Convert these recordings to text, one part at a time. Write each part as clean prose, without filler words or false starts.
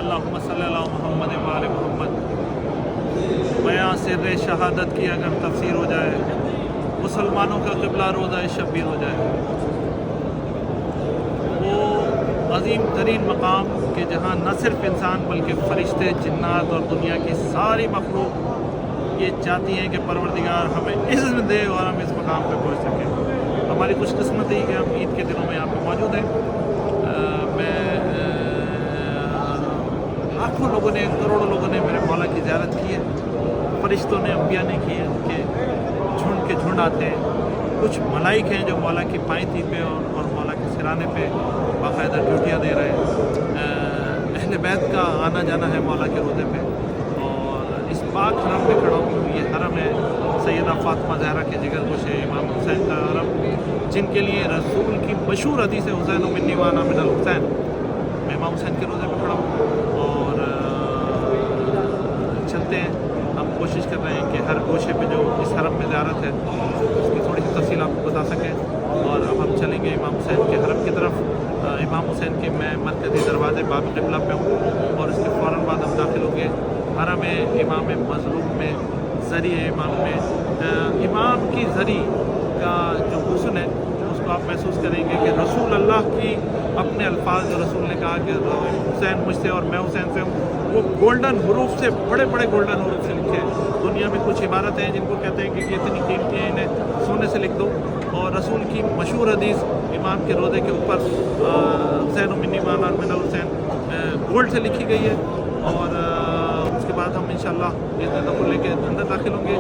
अल्लाहुम्मा सल्ली अला मुहम्मद व आले मुहम्मद। बयां सिर्र शहादत की अगर तफसीर हो जाए, मुसलमानों का क़िबला रोज़ा शब्बीर हो जाए, वो अज़ीम तरीन मकाम कि जहाँ न सिर्फ इंसान बल्कि फ़रिश्ते, जिन्नात और दुनिया की सारी मखलूक ये चाहती हैं कि परवरदिगार हमें इज़्ज़त दे और हम इस मकाम पर पहुँच सकें। हमारी खुशकिस्मती है कि हम ईद के दिनों में यहाँ पर मौजूद हैं। लाखों लोगों ने, करोड़ों लोगों ने मेरे मौला की ज़ियारत की है, फरिश्तों ने, अम्बिया ने की है, उनके के झुंड आते हैं। कुछ मलाइक हैं जो मौला की पायती पे और मौला के सिराने पे बाकायदा ड्यूटियाँ दे रहे हैं। अहले बैत का आना जाना है मौला के रोज़े पे, और इस पाक हरम में खड़ा हूँ। ये हरम है सैयदा फ़ातिमा ज़हरा के जिगर गोशे इमाम हुसैन का हरम, जिनके लिए रसूल की मशहूर हदीस है हुसैन मिन्नी व अना मिनल हुसैन। मैं इमाम हुसैन के रोज़े पे खड़ा हूँ और चलते हैं। हम कोशिश कर रहे हैं कि हर गोशे पे जो इस हरम में ज़ियारत है उसकी थोड़ी सी तफसील आपको बता सकें। और अब हम चलेंगे इमाम हुसैन के हरम की तरफ। इमाम हुसैन के मैं मरकज़ी दरवाज़े बाब क़िबला पे हूँ और इसके फ़ौरन बाद हम दाखिल होंगे हरम इमाम मज़लूम में, ज़री इमाम में। इमाम की ज़री का जो हुस्न है उसको आप महसूस करेंगे कि रसूल अल्लाह की अपने अल्फाज, जो रसूल ने कहा कि हुसैन मुझसे और मैं हुसैन से हूँ, वो गोल्डन हरूफ से, बड़े बड़े गोल्डन हरूफ से लिखे हैं। दुनिया में कुछ इबारतें हैं जिनको कहते हैं कि ये इतनी कीमती हैं, इन्हें सोने से लिख दो। और रसूल की मशहूर हदीस इमाम के रोज़े के ऊपर हुसैन मिन्नी व अना मिनल हुसैन गोल्ड से लिखी गई है। और उसके बाद हम इंशाअल्लाह इस नज़र को लेकर अंदर दाखिल होंगे।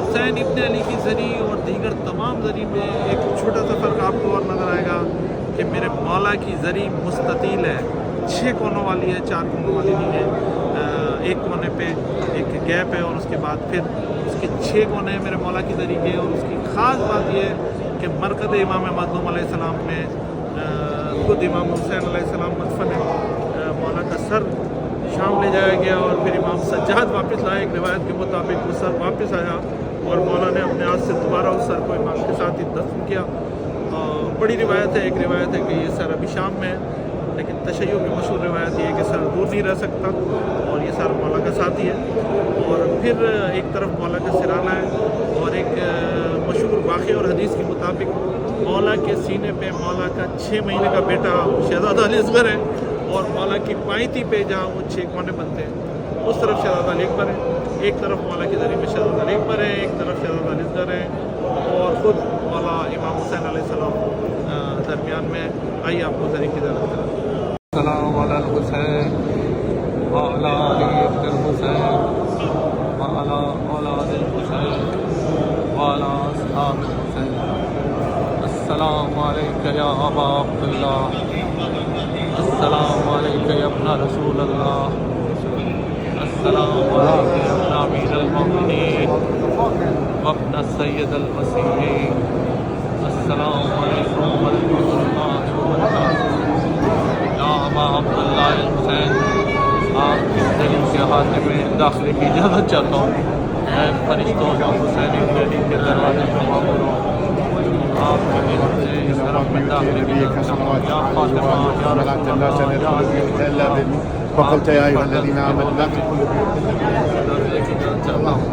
हुसैन इब्न अली की ज़री और दीगर तमाम ज़री में एक छोटा सा फ़र्क आपको और नज़र आएगा कि मेरे मौला की ज़री मुस्ततील है, 6 कोनों वाली है, 4 कोनों वाली नहीं है। एक कोने पे एक गैप है और उसके बाद फिर उसके 6 कोने हैं मेरे मौला की ज़री के। और उसकी ख़ास बात यह है कि मरकज़ इमाम मज़लूम अलैहिस्सलाम में खुद इमाम हुसैन अलैहिस्सलाम मदफन है। मौला का सर शाम ले जाया गया और फिर इमाम सज्जाद वापस लाए। एक रिवायत के मुताबिक वो सर वापस आया और मौला ने अपने हाथ से दोबारा उस सर को इमाम के साथ ही दफन किया। बड़ी रिवायत है, एक रिवायत है कि ये सर अभी शाम में है, लेकिन तशय्यो की मशहूर रिवायत ये है कि सर दूर नहीं रह सकता और ये सर मौला का साथी है। और फिर एक तरफ मौला का सिराना है और एक मशहूर वाक़े और हदीस के मुताबिक मौला के सीने पे मौला का 6 महीने का बेटा शहज़ादा अली असग़र है और मौला की पायती पे जहाँ वो 6 कोने बनते हैं उस तरफ शहज़ादा अली अकबर है। एक तरफ मौला के ज़रिए में शहज़ादा अली अकबर है, एक तरफ शहज़ादा अली असग़र है और ख़ुद मौला इमाम हुसैन अलैहिस्सलाम दरमियान में। आइए आपको ज़रिए की ज़रूरत है। सलाम अलल हुसैन व अला अली अब्दुल हुसैन व अला औलादिल हुसैन व अला अस्हाबिल हुसैन। अस्सलामु अलैका या अबा अब्दुल्लाह, अस्सलामु अलैका या इब्न रसूल अल्लाह, अस्सलामु अलैका या इब्न अमीरुल मोमिनीन व इब्न सय्यदुल मसीहीन, अस्सलामु अलैकुम व रहमतुल्लाहि व बरकातुहू। या अबा अब्दुल्लाह हुसैन, आप इस ज़री के हाथ में दाखिले की इजाज़त चाहता हूँ। मैं फरिश्तों का हुसैन इब्न अली के दरवाजे पर मामूर हूँ। आप इस तरफ में दाखिले की इजाज़त चाहता हूँ। या फातिमा या रसूल अल्लाह, فقلت يا أيها الذين آمنوا لا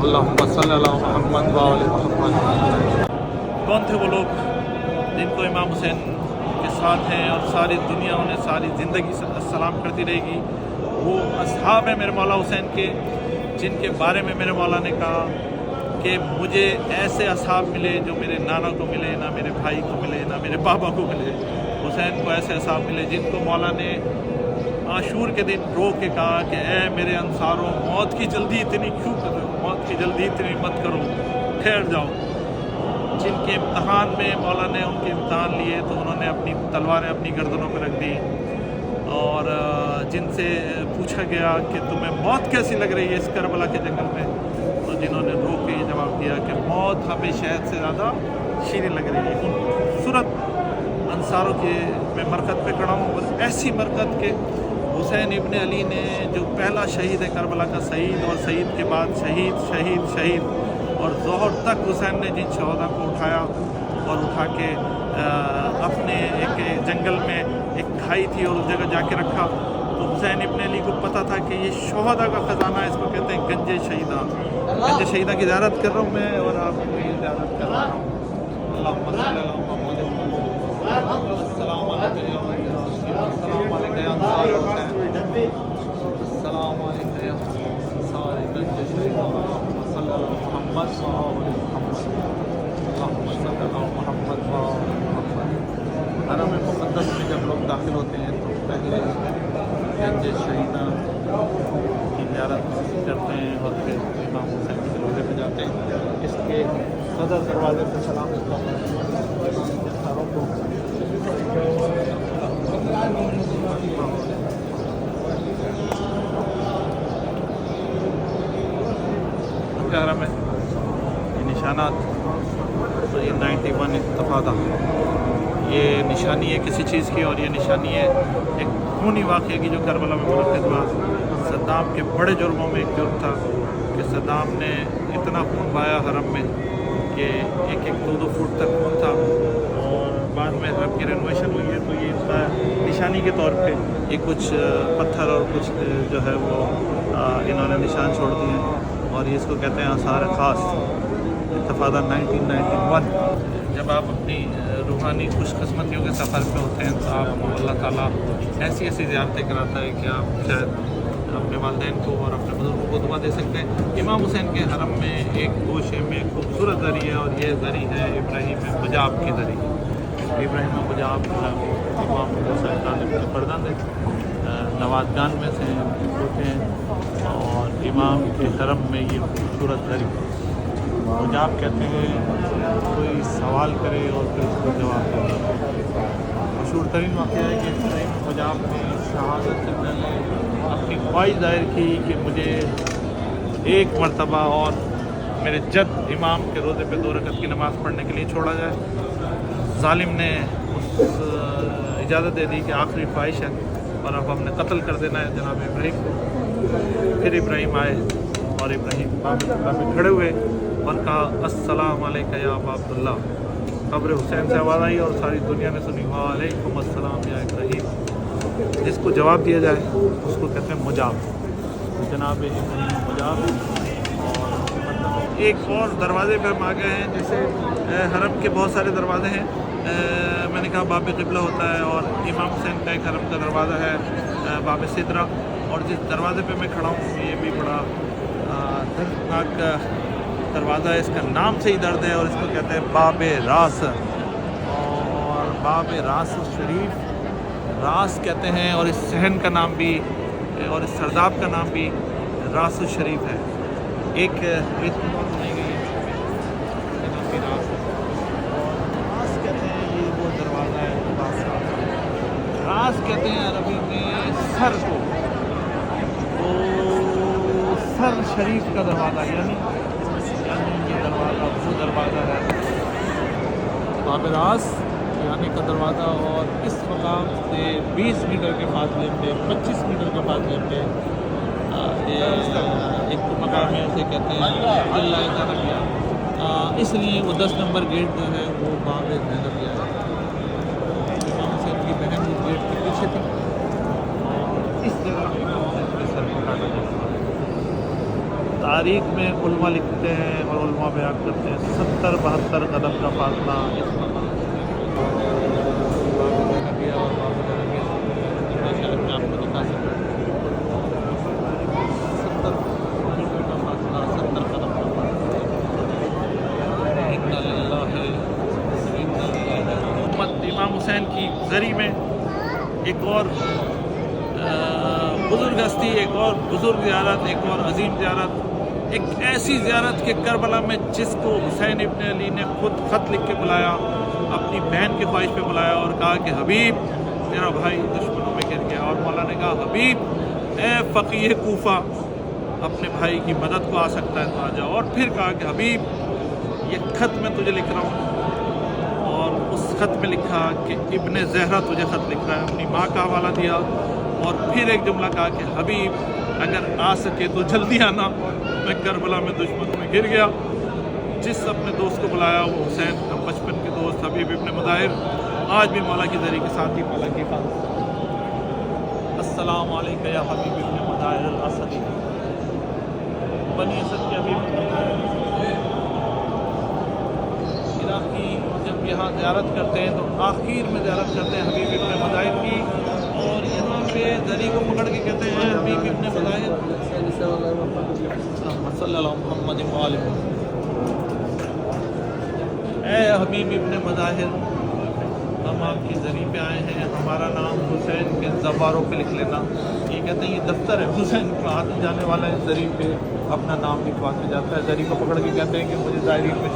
अल्लाहुम्मा सल्ली अला मुहम्मद व आले मुहम्मद। कौन थे वो लोग जिनको इमाम हुसैन के साथ हैं और सारी दुनिया उन्हें सारी ज़िंदगी सलाम करती रहेगी? वो असहाब हैं मेरे मौला हुसैन के, जिनके बारे में मेरे मौला ने कहा कि मुझे ऐसे असहाब मिले जो मेरे नाना को मिले, ना मेरे भाई को मिले, ना मेरे बाबा को मिले। हुसैन को ऐसे असहाब मिले जिनको मौला ने आशूर के दिन रो के कहा कि ए मेरे अंसारों, मौत की जल्दी इतनी क्यों करो, मौत की जल्दी इतनी मत करो, ठहर जाओ। जिनके इम्तहान में मौला ने उनके इम्तहान लिए तो उन्होंने अपनी तलवारें अपनी गर्दनों पर रख दी और जिनसे पूछा गया कि तुम्हें मौत कैसी लग रही है इस करबला के जंगल में, तो जिन्होंने रो के ये जवाब दिया कि मौत हमें शहद से ज़्यादा शीरी लग रही है। खूबसूरत अंसारों के मैं मरकत पे खड़ा हूँ और ऐसी मरकत के हुसैन इब्न अली ने जो पहला शहीद है करबला का शहीद, और शहीद के बाद शहीद शहीद शहीद और ज़ोहर तक हुसैन ने जिन शहदा को उठाया और उठा के अपने एक जंगल में एक खाई थी और उस जगह जाके रखा तो हुसैन इब्न अली को पता था कि ये शोहदा का ख़जाना है, इसको कहते हैं गंज शहीदा। गंज शहीदा की ज़ियारत कर रहा हूँ मैं और आपको ये ज़ियारत कर रहा हूँ। अल्लाहुम्मा सल्ली अला मुहम्मद। अस्सलामु अलैका या अंसार हुसैन। अस्सलामु अलैका या अंसार गंज शहीदा। सल्ली अला मुहम्मद व आले मुहम्मद। अल्लाहुम्मा सल्ली अला मुहम्मद व आले मुहम्मद। हरम मुक़द्दस में जब लोग दाखिल होते हैं तो पहले गंज शहीदा की ज़ियारत करते हैं और फिर इमाम हुसैन के रोज़े पे जाते हैं। इसके सदर दरवाजे पर सलाम करता हूँ को हरम है। ये निशानात तो ये 91 इत्तफादा, ये निशानी है किसी चीज़ की, और ये निशानी है एक खूनी वाक़े की जो करबला में मुनक़िद हुआ। सद्दाम के बड़े जुर्मों में एक जुर्म था कि सद्दाम ने इतना खून बहाया हरम में कि एक 2 फुट तक खून था, और बाद में हरम की रेनोवेशन हुई है तो ये इसका निशानी के तौर पे ये कुछ पत्थर और कुछ जो है वो इन्होंने निशान छोड़ दिए हैं, और ये इसको कहते हैं आसार ख़ास इत्तफादा 1991। जब आप अपनी रूहानी खुशकिस्मतियों के सफ़र पे होते हैं तो आपको अल्लाह ताला ऐसी ऐसी ज़ियारतें कराता है कि आप शायद अपने वालिदैन को और अपने बुज़ुर्गों को दुआ दे सकते हैं। इमाम हुसैन के हरम में एक गोशे में खूबसूरत दरी है, और ये दरी है इब्राहिम मुजाब की दरी। इब्राहिम मुजाब इमाम हुसैन ग़ालिब के फर्जंद हैं, नवाजगान में से होते हैं, और इमाम के हरम में ये खूबसूरत दरी मुजाब कहते हैं। कोई सवाल करे और फिर उसको जवाब दे। मशहूर तरीन वाक़या है कि इब्राहिम मुजाब ने शहादत से पहले अपनी ख्वाहिश ज़ाहिर की कि मुझे एक मरतबा और मेरे जद इमाम के रोज़े पे 2 रकत की नमाज़ पढ़ने के लिए छोड़ा जाए। ज़ालिम ने उस इजाज़त दे दी कि आखिरी ख्वाहिश है और अब हमने कत्ल कर देना है जनाब इब्राहिम को। फिर इब्राहिम आए और इब्राहिम बाब में खड़े हुए और कहा अस्सलाम अलैका या अबा अब्दुल्ला। कब्र हुसैन से आवाज़ आई और सारी दुनिया ने सुनी वालेकुम अस्सलाम या इब्राहिम। जिसको जवाब दिया जाए उसको कहते हैं मुजाब, जनाब इब्राहिम मुजाब। और एक और दरवाज़े पर हम आ गए हैं, जैसे हरम के बहुत सारे दरवाज़े हैं। मैंने कहा बाब क़िबला होता है, और इमाम हुसैन का एक हरम का दरवाज़ा है बाब सिदरा, और जिस दरवाज़े पे मैं खड़ा हूँ ये भी बड़ा दर्दनाक दरवाज़ा है। इसका नाम से ही दर्द है, और इसको कहते हैं बाब रास। और बाब रास शरीफ, रास कहते हैं, और इस सहन का नाम भी और इस सरदाब का नाम भी रास शरीफ है। एक बनाई गई है रास, और रास कहते हैं ये वो दरवाज़ा है। रास कहते हैं अरबी में सर को, तो सर शरीफ का दरवाज़ा यानी ये दरवाज़ा वो दरवाज़ा है बाब रास यानी का दरवाज़ा। और इस मकाम से 20 मीटर के फासले पे 25 मीटर के फासले पे एक मकाम है, उसे कहते हैं किला ज़ैनबिया। इसलिए वो 10 नंबर गेट जो है वो बाब ज़ैनबिया है। इमाम हुसैन की बहन उस गेट के पीछे थी, और इस जगह इमाम हुसैन के सर को काटा जाता है। तारीख में उलमा लिखते हैं और उलमा बयान करते हैं 70-72 कदम का फासला इस मकाम और आपको दिखा सकते हैं। 70 मीटर का फासला, 70 कदम का फासला। इमाम हुसैन की ज़री में एक और बुज़ुर्ग हस्ती, एक और बुज़ुर्ग ज़ियारत, एक और अजीम ज़ियारत, एक ऐसी ज़ियारत के करबला में जिसको हुसैन इब्न अली ने खुद ख़त लिख के बुलाया, अपनी बहन की ख्वाहिश पे बुलाया और कहा कि हबीब मेरा भाई दुश्मनों में गिर गया। और मौला ने कहा हबीब ए फ़क़ीह कूफ़ा, अपने भाई की मदद को आ सकता है तो आ जाओ। और फिर कहा कि हबीब ये ख़त मैं तुझे लिख रहा हूँ, और उस ख़त में लिखा कि इब्न ज़हरा तुझे ख़त लिख रहा है, अपनी माँ का हवाला दिया। और फिर एक जुमला कहा कि हबीब अगर आ सके तो जल्दी आना, मैं करबला में दुश्मनों में गिर गया। जिस अपने दोस्त को बुलाया वो हुसैन का बचपन के दोस्त हबीब इब्न मुदाहिर आज भी मौला की ज़री के साथ ही मौला की हिफाज़त। अस्सलाम वालेकुम या हबीब इब्न मदाहिर अल-असदी। बनी असद के हबीब इराकी जब यहाँ ज़ियारत करते हैं तो आखिर में ज़ियारत करते हैं हबीब इब्न मदाहिर की, और यहाँ पे दरी को पकड़ के कहते हैं हबीब इब्न मदाहिर सल्लल्लाहु मुहम्मद व आलिहि। ऐ हबीब इब्न मदाहिर, हम आपकी ज़री पे आए हैं, हमारा नाम हुसैन के ज़बारों पे लिख लेना। ये कहते हैं ये दफ्तर है हुसैन का, आने जाने वाला इस ज़री पे अपना नाम लिखवा के जाता है। ज़री को पकड़ के कहते हैं कि मुझे ज़ायरीन में